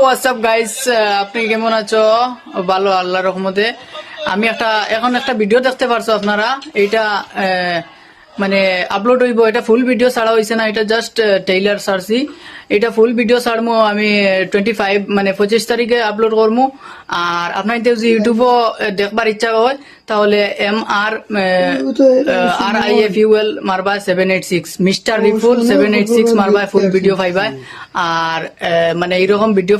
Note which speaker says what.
Speaker 1: WhatsApp guys, আপনি কেমন আছো? ভালো, আল্লাহর রহমতে। আমি এখন একটা ভিডিও দেখতে পারছো আপনারা। এটা মানে আপলোড হইব, এটা ফুল ভিডিও ছাড়া হয়েছে না, এটা জাস্ট টেইলার ছাড়ছি। এটা ফুল ভিডিও ছাড়মু আমি 25 মানে 25 তারিখে আপলোড করমু। আর আপনার যদি ইউটিউবও দেখবার ইচ্ছা হয় তাহলে MRIFUL মারবা 786 মিস্টার রিফুল 786 মারবা ফুল ভিডিও পাইবা। আর মানে এইরকম ভিডিও